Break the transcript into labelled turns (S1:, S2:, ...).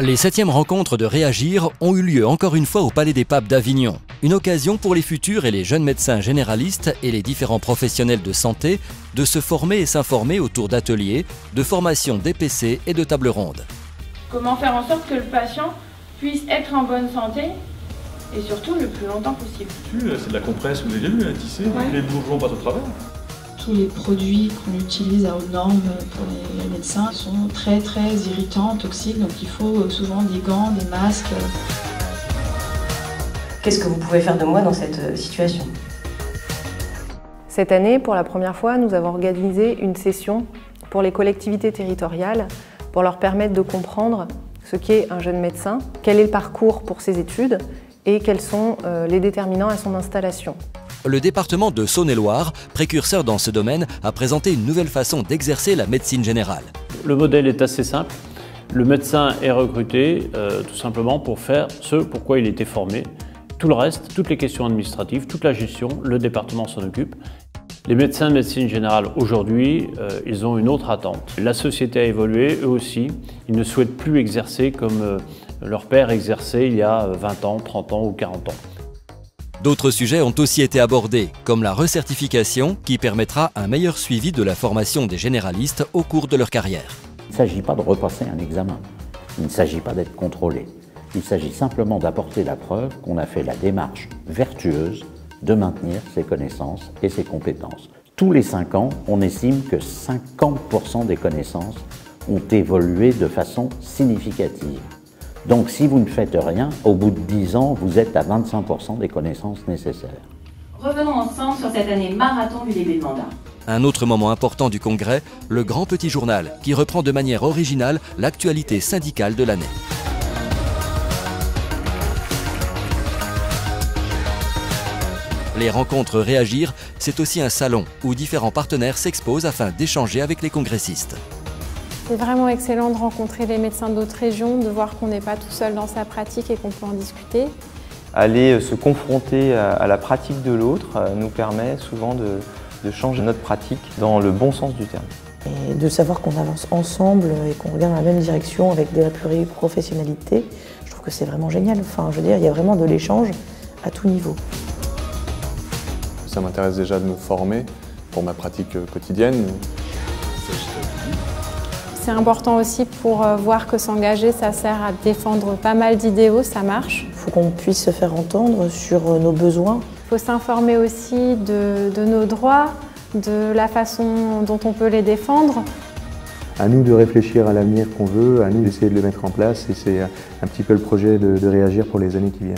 S1: Les 7e rencontres de Réagir ont eu lieu encore une fois au Palais des Papes d'Avignon. Une occasion pour les futurs et les jeunes médecins généralistes et les différents professionnels de santé de se former et s'informer autour d'ateliers, de formations DPC et de tables rondes.
S2: Comment faire en sorte que le patient puisse être en bonne santé et surtout le plus longtemps possible.
S3: C'est de la compresse, vous avez vu, tissée, les bourgeons passent au travers.
S4: Tous les produits qu'on utilise à haute norme pour les médecins sont très irritants, toxiques, donc il faut souvent des gants, des masques.
S5: Qu'est-ce que vous pouvez faire de moi dans cette situation?
S6: Cette année, pour la première fois, nous avons organisé une session pour les collectivités territoriales pour leur permettre de comprendre ce qu'est un jeune médecin, quel est le parcours pour ses études et quels sont les déterminants à son installation.
S1: Le département de Saône-et-Loire, précurseur dans ce domaine, a présenté une nouvelle façon d'exercer la médecine générale.
S7: Le modèle est assez simple. Le médecin est recruté tout simplement pour faire ce pourquoi il était formé. Tout le reste, toutes les questions administratives, toute la gestion, le département s'en occupe. Les médecins de médecine générale aujourd'hui, ils ont une autre attente. La société a évolué, eux aussi. Ils ne souhaitent plus exercer comme leur père exerçait il y a 20 ans, 30 ans ou 40 ans.
S1: D'autres sujets ont aussi été abordés, comme la recertification qui permettra un meilleur suivi de la formation des généralistes au cours de leur carrière.
S8: Il ne s'agit pas de repasser un examen, il ne s'agit pas d'être contrôlé. Il s'agit simplement d'apporter la preuve qu'on a fait la démarche vertueuse de maintenir ses connaissances et ses compétences. Tous les 5 ans, on estime que 50% des connaissances ont évolué de façon significative. Donc si vous ne faites rien, au bout de 10 ans, vous êtes à 25% des connaissances nécessaires.
S5: Revenons ensemble sur cette année marathon du début de mandat.
S1: Un autre moment important du congrès, le Grand Petit Journal, qui reprend de manière originale l'actualité syndicale de l'année. Les rencontres Réagir, c'est aussi un salon où différents partenaires s'exposent afin d'échanger avec les congressistes.
S9: C'est vraiment excellent de rencontrer les médecins d'autres régions, de voir qu'on n'est pas tout seul dans sa pratique et qu'on peut en discuter.
S10: Aller se confronter à la pratique de l'autre nous permet souvent de changer notre pratique dans le bon sens du terme.
S11: Et de savoir qu'on avance ensemble et qu'on regarde dans la même direction avec de la pluriprofessionnalité, je trouve que c'est vraiment génial. Enfin, je veux dire, il y a vraiment de l'échange à tout niveau.
S3: Ça m'intéresse déjà de me former pour ma pratique quotidienne.
S9: C'est important aussi pour voir que s'engager, ça sert à défendre pas mal d'idéaux, ça marche.
S11: Il faut qu'on puisse se faire entendre sur nos besoins.
S9: Il faut s'informer aussi de nos droits, de la façon dont on peut les défendre.
S12: À nous de réfléchir à l'avenir qu'on veut, à nous d'essayer de le mettre en place et c'est un petit peu le projet de Réagir pour les années qui viennent.